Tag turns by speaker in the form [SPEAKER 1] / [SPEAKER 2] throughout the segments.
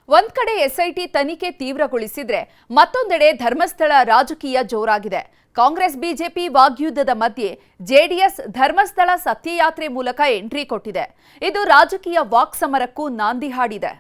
[SPEAKER 1] ಒಂದ್ ಕಡೆ ಎಸ್ಐಟಿ ತನಿಖೆ ತೀವ್ರಗೊಳಿಸಿದ್ರೆ ಮತ್ತೊಂದೆಡೆ ಧರ್ಮಸ್ಥಳ ರಾಜಕೀಯ ಜೋರಾಗಿದೆ. ಕಾಂಗ್ರೆಸ್ ಬಿಜೆಪಿ ವಾಗ್ಯುದ್ಧದ ಮಧ್ಯೆ ಜೆಡಿಎಸ್ ಧರ್ಮಸ್ಥಳ ಸತ್ಯಯಾತ್ರೆ ಮೂಲಕ ಎಂಟ್ರಿ ಕೊಟ್ಟಿದೆ. ಇದು ರಾಜಕೀಯ ವಾಕ್ಸಮರಕ್ಕೂ ನಾಂದಿ ಹಾಡಿದೆ.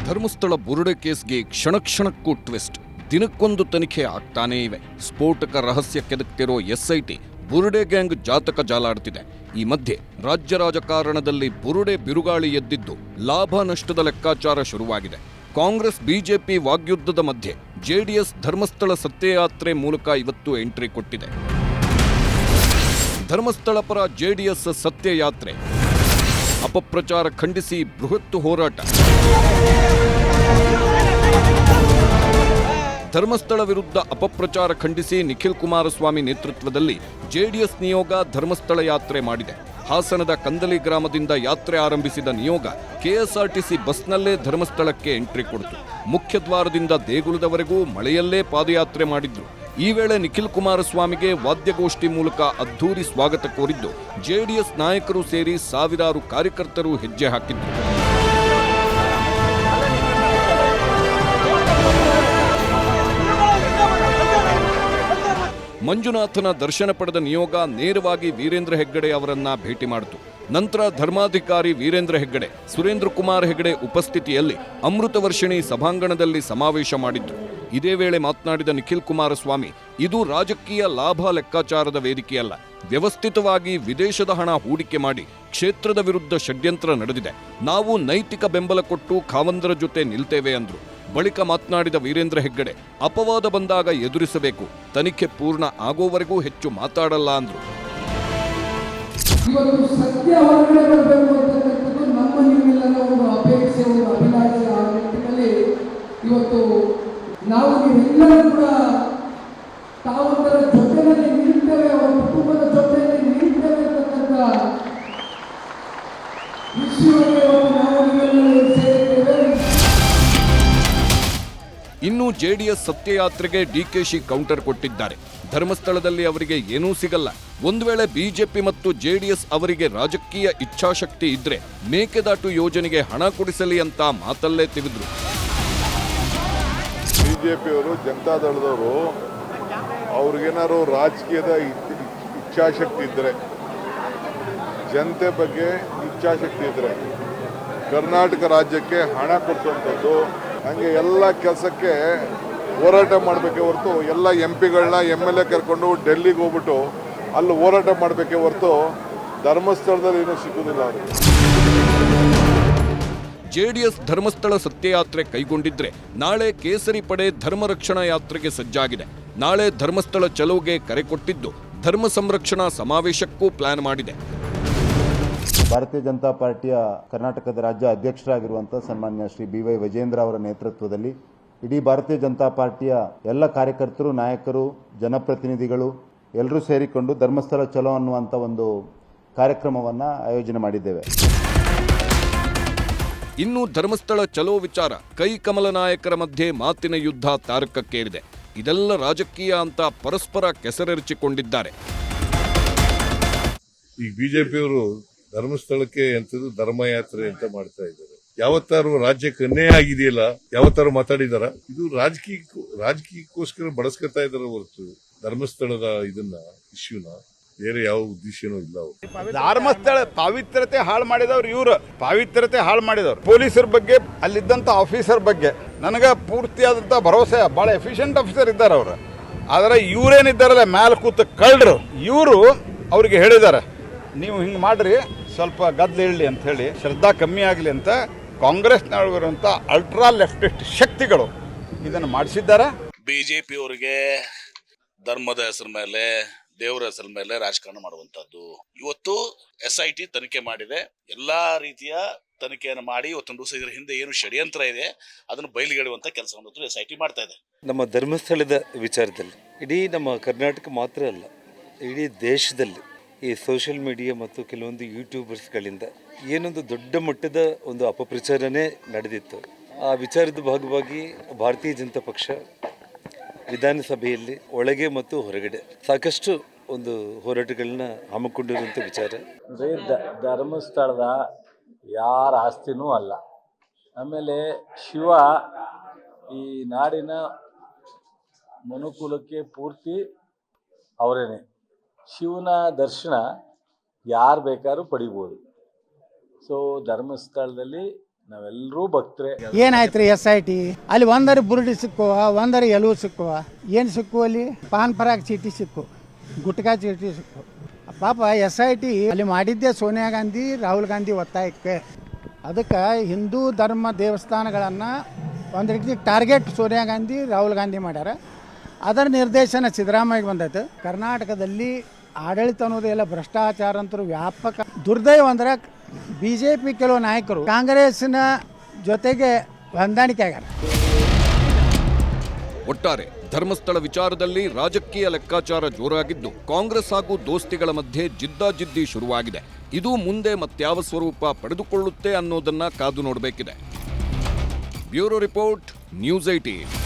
[SPEAKER 2] ಧರ್ಮಸ್ಥಳ ಬುರುಡೆ ಕೇಸ್ಗೆ ಕ್ಷಣಕ್ಕೂ ಟ್ವಿಸ್ಟ್. ದಿನಕ್ಕೊಂದು ತನಿಖೆ ಆಗ್ತಾನೇ ಇವೆ. ಸ್ಫೋಟಕ ರಹಸ್ಯ ಕೆದಕ್ತಿರೋ ಎಸ್ಐಟಿ ಬುರುಡೆ ಗ್ಯಾಂಗ್ ಜಾತಕ ಜಾಲಾಡ್ತಿದೆ. ಈ ಮಧ್ಯೆ ರಾಜ್ಯ ರಾಜಕಾರಣದಲ್ಲಿ ಬುರುಡೆ ಬಿರುಗಾಳಿ ಎದ್ದಿದ್ದು ಲಾಭ ನಷ್ಟದ ಲೆಕ್ಕಾಚಾರ ಶುರುವಾಗಿದೆ. ಕಾಂಗ್ರೆಸ್ ಬಿಜೆಪಿ ವಾಗ್ಯುದ್ಧದ ಮಧ್ಯೆ ಜೆಡಿಎಸ್ ಧರ್ಮಸ್ಥಳ ಸತ್ಯಯಾತ್ರೆ ಮೂಲಕ ಇವತ್ತು ಎಂಟ್ರಿ ಕೊಟ್ಟಿದೆ. ಧರ್ಮಸ್ಥಳ ಪರ ಜೆಡಿಎಸ್ ಸತ್ಯಯಾತ್ರೆ, ಅಪಪ್ರಚಾರ ಖಂಡಿಸಿ ಬೃಹತ್ ಹೋರಾಟ. ಧರ್ಮಸ್ಥಳ ವಿರುದ್ಧ ಅಪಪ್ರಚಾರ ಖಂಡಿಸಿ ನಿಖಿಲ್ ಕುಮಾರಸ್ವಾಮಿ ನೇತೃತ್ವದಲ್ಲಿ ಜೆಡಿಎಸ್ ನಿಯೋಗ ಧರ್ಮಸ್ಥಳ ಯಾತ್ರೆ ಮಾಡಿದೆ. ಹಾಸನದ ಕಂದಲಿ ಗ್ರಾಮದಿಂದ ಯಾತ್ರೆ ಆರಂಭಿಸಿದ ನಿಯೋಗ ಕೆಎಸ್ಆರ್ಟಿಸಿ ಬಸ್ನಲ್ಲೇ ಧರ್ಮಸ್ಥಳಕ್ಕೆ ಎಂಟ್ರಿ ಕೊಡಿತು. ಮುಖ್ಯ ದ್ವಾರದಿಂದ ದೇಗುಲದವರೆಗೂ ಮಳೆಯಲ್ಲೇ ಪಾದಯಾತ್ರೆ ಮಾಡಿದ್ರು. ಈ ವೇಳೆ ನಿಖಿಲ್ ಕುಮಾರಸ್ವಾಮಿಗೆ ವಾದ್ಯಗೋಷ್ಠಿ ಮೂಲಕ ಅದ್ಧೂರಿ ಸ್ವಾಗತ ಕೋರಿದ್ದು ಜೆಡಿಎಸ್ ನಾಯಕರು ಸೇರಿ ಸಾವಿರಾರು ಕಾರ್ಯಕರ್ತರು ಹೆಜ್ಜೆ ಹಾಕಿದ್ರು. ಮಂಜುನಾಥನ ದರ್ಶನ ಪಡೆದ ನಿಯೋಗ ನೇರವಾಗಿ ವೀರೇಂದ್ರ ಹೆಗ್ಗಡೆ ಅವರನ್ನ ಭೇಟಿ ಮಾಡಿತು. ನಂತರ ಧರ್ಮಾಧಿಕಾರಿ ವೀರೇಂದ್ರ ಹೆಗ್ಗಡೆ, ಸುರೇಂದ್ರ ಕುಮಾರ್ ಹೆಗ್ಗಡೆ ಉಪಸ್ಥಿತಿಯಲ್ಲಿ ಅಮೃತ ವರ್ಷಿಣಿ ಸಭಾಂಗಣದಲ್ಲಿ ಸಮಾವೇಶ ಮಾಡಿದ್ರು. ಇದೇ ವೇಳೆ ಮಾತನಾಡಿದ ನಿಖಿಲ್ ಕುಮಾರಸ್ವಾಮಿ, ಇದು ರಾಜಕೀಯ ಲಾಭ ಲೆಕ್ಕಾಚಾರದ ವೇದಿಕೆಯಲ್ಲ. ವ್ಯವಸ್ಥಿತವಾಗಿ ವಿದೇಶದ ಹಣ ಹೂಡಿಕೆ ಮಾಡಿ ಕ್ಷೇತ್ರದ ವಿರುದ್ಧ ಷಡ್ಯಂತ್ರ ನಡೆದಿದೆ. ನಾವು ನೈತಿಕ ಬೆಂಬಲ ಕೊಟ್ಟು ಖಾವಂದರ ಜೊತೆ ನಿಲ್ತೇವೆ ಅಂದ್ರು. ಬಳಿಕ ಮಾತನಾಡಿದ ವೀರೇಂದ್ರ ಹೆಗ್ಗಡೆ, ಅಪವಾದ ಬಂದಾಗ ಎದುರಿಸಬೇಕು, ತನಿಖೆ ಪೂರ್ಣ ಆಗೋವರೆಗೂ ಹೆಚ್ಚು ಮಾತಾಡಲ್ಲ ಅಂದ್ರು.
[SPEAKER 3] ಇವತ್ತು ಸತ್ಯ ಹೊರಗಡೆ ಬರಬೇಕು ಅಂತಕ್ಕಂಥದ್ದು ನಮ್ಮ ನಿಮ್ಮೆಲ್ಲರ ಒಂದು ಅಪೇಕ್ಷೆ, ಒಂದು ಅಭಿಲಾಷೆ. ಆ ನಿಟ್ಟಿನಲ್ಲಿ ಇವತ್ತು ನಾವು ನೀವೆಲ್ಲರೂ ಕೂಡ ತಾವೊಂದರ ಜೊತೆಯಲ್ಲಿ ನಿಲ್ತೇವೆ, ಅವರ ಕುಟುಂಬದ ಜೊತೆಯಲ್ಲಿ ನಿಲ್ತೇವೆ ಅಂತಕ್ಕಂಥ ವಿಷಯವನ್ನು ನಾವು ನೀವೆಲ್ಲರೂ ಸೇರಿದ್ದೇವೆ.
[SPEAKER 2] ಇನ್ನು ಜೆಡಿಎಸ್ ಸತ್ಯಯಾತ್ರೆಗೆ ಡಿಕೆಶಿ ಕೌಂಟರ್ ಕೊಟ್ಟಿದ್ದಾರೆ. ಧರ್ಮಸ್ಥಳದಲ್ಲಿ ಅವರಿಗೆ ಏನೂ ಸಿಗಲ್ಲ. ಒಂದು ವೇಳೆ ಬಿಜೆಪಿ ಮತ್ತು ಜೆಡಿಎಸ್ ಅವರಿಗೆ ರಾಜಕೀಯ ಇಚ್ಛಾಶಕ್ತಿ ಇದ್ರೆ ಮೇಕೆದಾಟು ಯೋಜನೆಗೆ ಹಣ ಕೊಡಿಸಲಿ ಅಂತ ಮಾತಲ್ಲೇ ತಿವಿದ್ರು.
[SPEAKER 4] ಬಿಜೆಪಿಯವರು, ಜನತಾದಳದವರು ಅವ್ರಿಗೇನಾದ್ರು ರಾಜಕೀಯದ ಇಚ್ಛಾಶಕ್ತಿ ಇದ್ರೆ, ಜನತೆ ಬಗ್ಗೆ ಇಚ್ಛಾಶಕ್ತಿ ಇದ್ರೆ ಕರ್ನಾಟಕ ರಾಜ್ಯಕ್ಕೆ ಹಣ ಕೊಡಿಸುವಂಥದ್ದು, ಹಂಗೆ ಎಲ್ಲ ಕೆಲಸಕ್ಕೆ ಹೋರಾಟ ಮಾಡಬೇಕೇ ಹೊರತು ಎಲ್ಲ ಎಂಪಿಗಳನ್ನ MLA ಕರ್ಕೊಂಡು ಡೆಲ್ಲಿಗೆ ಹೋಗ್ಬಿಟ್ಟು ಅಲ್ಲಿ ಹೋರಾಟ ಮಾಡಬೇಕೇ ಹೊರತು ಧರ್ಮಸ್ಥಳದಲ್ಲಿ ಏನೂ ಸಿಗುವುದಿಲ್ಲ ಅವರಿಗೆ.
[SPEAKER 2] ಜೆಡಿಎಸ್ ಧರ್ಮಸ್ಥಳ ಸತ್ಯಯಾತ್ರೆ ಕೈಗೊಂಡಿದ್ರೆ ನಾಳೆ ಕೇಸರಿ ಪಡೆ ಧರ್ಮ ರಕ್ಷಣಾ ಯಾತ್ರೆಗೆ ಸಜ್ಜಾಗಿದೆ. ನಾಳೆ ಧರ್ಮಸ್ಥಳ ಚಲೋಗೆ ಕರೆ ಕೊಟ್ಟಿದ್ದು ಧರ್ಮ ಸಂರಕ್ಷಣಾ ಸಮಾವೇಶಕ್ಕೂ ಪ್ಲಾನ್ ಮಾಡಿದೆ.
[SPEAKER 5] ಭಾರತೀಯ ಜನತಾ ಪಾರ್ಟಿಯ ಕರ್ನಾಟಕದ ರಾಜ್ಯ ಅಧ್ಯಕ್ಷರಾಗಿರುವಂತಹ ಸನ್ಮಾನ್ಯ ಶ್ರೀ BY ವಿಜೇಂದ್ರ ಅವರ ನೇತೃತ್ವದಲ್ಲಿ ಇಡೀ ಭಾರತೀಯ ಜನತಾ ಪಾರ್ಟಿಯ ಎಲ್ಲ ಕಾರ್ಯಕರ್ತರು, ನಾಯಕರು, ಜನಪ್ರತಿನಿಧಿಗಳು ಎಲ್ಲರೂ ಸೇರಿಕೊಂಡು ಧರ್ಮಸ್ಥಳ ಚಲೋ ಅನ್ನುವಂಥ ಒಂದು ಕಾರ್ಯಕ್ರಮವನ್ನು ಆಯೋಜನೆ ಮಾಡಿದ್ದೇವೆ.
[SPEAKER 2] ಇನ್ನು ಧರ್ಮಸ್ಥಳ ಚಲೋ ವಿಚಾರ ಕೈಕಮಲ ನಾಯಕರ ಮಧ್ಯೆ ಮಾತಿನ ಯುದ್ಧ ತಾರಕಕ್ಕೇರಿದೆ. ಇದೆಲ್ಲ ರಾಜಕೀಯ ಅಂತ ಪರಸ್ಪರ ಕೆಸರೆರಚಿಕೊಂಡಿದ್ದಾರೆ.
[SPEAKER 4] ಈ ಬಿಜೆಪಿಯವರು ಧರ್ಮಸ್ಥಳಕ್ಕೆ ಎಂತದ್ದು ಧರ್ಮಯಾತ್ರೆ ಅಂತ ಮಾಡ್ತಾ ಇದ್ದಾರೆ. ಯಾವತ್ತಾರು ರಾಜ್ಯಕ್ಕೆ ಅನ್ಯಾಯ ಆಗಿದೆಯಲ್ಲ, ಯಾವತ್ತಾರು ಮಾತಾಡಿದಾರ? ಇದು ರಾಜಕೀಯಕ್ಕೋಸ್ಕರ ಬಳಸ್ಕೊತಾ ಇದಾರೆ ಹೊರತು ಧರ್ಮಸ್ಥಳದ ಇದನ್ನ ಇಶ್ಯೂನ ಬೇರೆ ಯಾವ ಉದ್ದೇಶನೂ ಇಲ್ಲ.
[SPEAKER 6] ಧರ್ಮಸ್ಥಳ ಪವಿತ್ರತೆ ಹಾಳು ಮಾಡಿದವ್ರು ಇವರು, ಪವಿತ್ರತೆ ಹಾಳು ಮಾಡಿದವ್ರು. ಪೊಲೀಸರ ಬಗ್ಗೆ, ಅಲ್ಲಿದ್ದಂತ ಆಫೀಸರ್ ಬಗ್ಗೆ ನನಗೆ ಪೂರ್ತಿಯಾದಂತ ಭರವಸೆ. ಬಹಳ ಎಫಿಷಿಯಂಟ್ ಆಫೀಸರ್ ಇದ್ದಾರೆ ಅವರು. ಆದರೆ ಇವರೇನಿದ್ದಾರಲ್ಲ ಮ್ಯಾಲ ಕೂತ ಕಳ್ಳರು, ಇವರು ಅವ್ರಿಗೆ ಹೇಳಿದ್ದಾರೆ, ನೀವು ಹಿಂಗೆ ಮಾಡ್ರಿ, ಸ್ವಲ್ಪ ಗದ್ದಲ ಇರಲಿ ಅಂತ ಹೇಳಿ, ಶ್ರದ್ಧಾ ಕಮ್ಮಿ ಆಗಲಿ ಅಂತ ಕಾಂಗ್ರೆಸ್ನಲ್ಲಿರುವಂಥ ಅಲ್ಟ್ರಾ ಲೆಫ್ಟಿಸ್ಟ್ ಶಕ್ತಿಗಳು ಇದನ್ನು ಮಾಡಿಸಿದ್ದಾರೆ.
[SPEAKER 7] ಬಿಜೆಪಿಯವರಿಗೆ ಧರ್ಮದ ಹೆಸರ ಮೇಲೆ, ದೇವರ ಹೆಸರ ಮೇಲೆ ರಾಜಕಾರಣ ಮಾಡುವಂತದ್ದು. ಇವತ್ತು SIT ತನಿಖೆ ಮಾಡಿದೆ. ಎಲ್ಲಾ ರೀತಿಯ ತನಿಖೆಯನ್ನು ಮಾಡಿ ಇವತ್ತೊಂದು ದಿವಸ ಇದರ ಹಿಂದೆ ಏನು ಷಡ್ಯಂತ್ರ ಇದೆ ಅದನ್ನು ಬಯಲಿಗೆಳುವಂತ ಕೆಲಸವನ್ನು SIT ಮಾಡ್ತಾ ಇದೆ.
[SPEAKER 8] ನಮ್ಮ ಧರ್ಮಸ್ಥಳದ ವಿಚಾರದಲ್ಲಿ ಇಡೀ ನಮ್ಮ ಕರ್ನಾಟಕ ಮಾತ್ರ ಅಲ್ಲ, ಇಡೀ ದೇಶದಲ್ಲಿ ಈ ಸೋಷಿಯಲ್ ಮೀಡಿಯಾ ಮತ್ತು ಕೆಲವೊಂದು ಯೂಟ್ಯೂಬರ್ಸ್ಗಳಿಂದ ಏನೊಂದು ದೊಡ್ಡ ಮಟ್ಟದ ಒಂದು ಅಪಪ್ರಚಾರನೇ ನಡೆದಿತ್ತು. ಆ ವಿಚಾರದ ಭಾಗವಾಗಿ ಭಾರತೀಯ ಜನತಾ ಪಕ್ಷ ವಿಧಾನಸಭೆಯಲ್ಲಿ ಒಳಗೆ ಮತ್ತು ಹೊರಗಡೆ ಸಾಕಷ್ಟು ಒಂದು ಹೋರಾಟಗಳನ್ನ ಹಮ್ಮಿಕೊಂಡಿರುವಂಥ ವಿಚಾರ.
[SPEAKER 9] ಧರ್ಮಸ್ಥಳದ ಯಾರ ಆಸ್ತಿನೂ ಅಲ್ಲ. ಆಮೇಲೆ ಶಿವ ಈ ನಾಡಿನ ಮನುಕುಲಕ್ಕೆ ಪೂರ್ತಿ ಅವರೇನೆ. ಶಿವನ ದರ್ಶನ ಯಾರು ಬೇಕಾದ್ರೂ ಪಡಿಬೋದು. ಸೊ ಧರ್ಮಸ್ಥಳದಲ್ಲಿ ನಾವೆಲ್ಲರೂ ಭಕ್ತರೆ.
[SPEAKER 10] ಏನಾಯ್ತು ರೀ SIT ಅಲ್ಲಿ ಒಂದರ ಬುರುಡಿ ಸಿಕ್ಕುವ, ಒಂದರ ಎಲುವು ಸಿಕ್ಕುವ. ಏನು ಸಿಕ್ಕು ಅಲ್ಲಿ? ಪಾನ್ ಪರಾಗ್ ಚೀಟಿ ಸಿಕ್ಕು, ಗುಟ್ಕಾ ಚೀಟಿ ಸಿಕ್ಕು. ಪಾಪ SIT ಅಲ್ಲಿ ಮಾಡಿದ್ದೆ ಸೋನಿಯಾ ಗಾಂಧಿ, ರಾಹುಲ್ ಗಾಂಧಿ ಒತ್ತಾಯಕ್ಕೆ. ಅದಕ್ಕೆ ಹಿಂದೂ ಧರ್ಮ ದೇವಸ್ಥಾನಗಳನ್ನು ಒಂದು ರೀತಿ ಟಾರ್ಗೆಟ್ ಸೋನಿಯಾ ಗಾಂಧಿ, ರಾಹುಲ್ ಗಾಂಧಿ ಮಾಡ್ಯಾರ. ಅದರ ನಿರ್ದೇಶನ ಸಿದ್ದರಾಮಯ್ಯ ಬಂದೈತೆ. ಕರ್ನಾಟಕದಲ್ಲಿ ಆಡಳಿತ ಅನ್ನೋದು ಎಲ್ಲ ಭ್ರಷ್ಟಾಚಾರ ಅಂತೂ ವ್ಯಾಪಕ. ದುರ್ದೈವ ಅಂದ್ರೆ BJP ಕೆಲವು ನಾಯಕರು ಕಾಂಗ್ರೆಸ್ನ ಜೊತೆಗೆ ಹೊಂದಾಣಿಕೆ ಆಗ್ಯಾರ.
[SPEAKER 2] ಒಟ್ಟಾರೆ ಧರ್ಮಸ್ಥಳ ವಿಚಾರದಲ್ಲಿ ರಾಜಕೀಯ ಲೆಕ್ಕಾಚಾರ ಜೋರಾಗಿದ್ದು, ಕಾಂಗ್ರೆಸ್ ಹಾಗೂ ದೋಸ್ತಿಗಳ ಮಧ್ಯೆ ಜಿದ್ದಾಜಿದ್ದಿ ಶುರುವಾಗಿದೆ. ಇದು ಮುಂದೆ ಮತ್ಯಾವ ಸ್ವರೂಪ ಪಡೆದುಕೊಳ್ಳುತ್ತೆ ಅನ್ನೋದನ್ನ ಕಾದು ನೋಡಬೇಕಿದೆ. Bureau report, news 18.